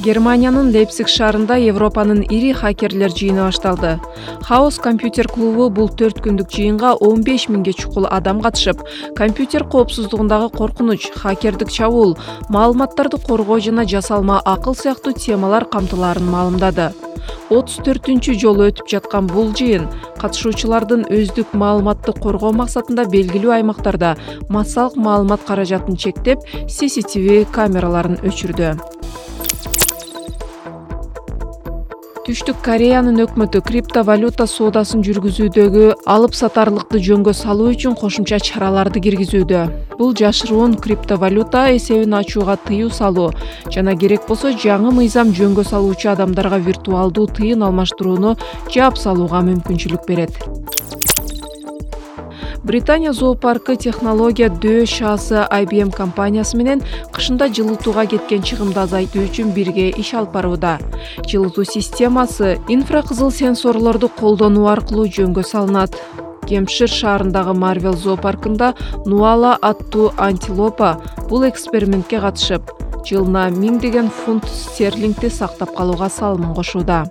Германиянын Лейпциг шаарында Европанын ири хакерлер жыйыны башталды. Хаос компьютер клубу бул 4 күндүк жыйынга 15 миңге чукул адам катышып, компьютер коопсуздугундагы коркунуч, хакердик чабуул, маалыматтарды коргоо жана жасалма акыл сыяктуу темалар камтылаарын маалымдады. 34-түнчү жолу өтүп жаткан бул жыйын катышуучулардын өздүк маалыматты коргоо максатында белгилүү аймактарда массалык маалымат каражатын чектеп, CCTV камераларын өчүрдү. Түштүк Кореянын өкмөтү криптовалюта соодасын жүргүзүүдөгү алып сатарлыкты жөнгө салуу үчүн кошумча чараларды киргизүүдө. Бул жашыруун криптовалюта эсебин ачууга тыюу салуу жана керек болсо жаңы мыйзам жөнгө салуучу адамдарга виртуалдуу тыйын алмаштырууну жаап салууга мүмкүнчүлүк берет. Британия зоопаркы технология дөө шаасы IBM компаниясы менен кышында жылытууга кеткен чыгымды азайтуу үчүн бирге иш алып барууда. Жылытуу системасы инфракызыл сенсорлорду колдонуу аркылуу жөнгө салынат. Гемпшир шаарындагы Марвел зоопаркында Нуала аттуу антилопа бул экспериментке катышып, жылына 1000 фунт стерлингди сактап калууга салымын кошууда.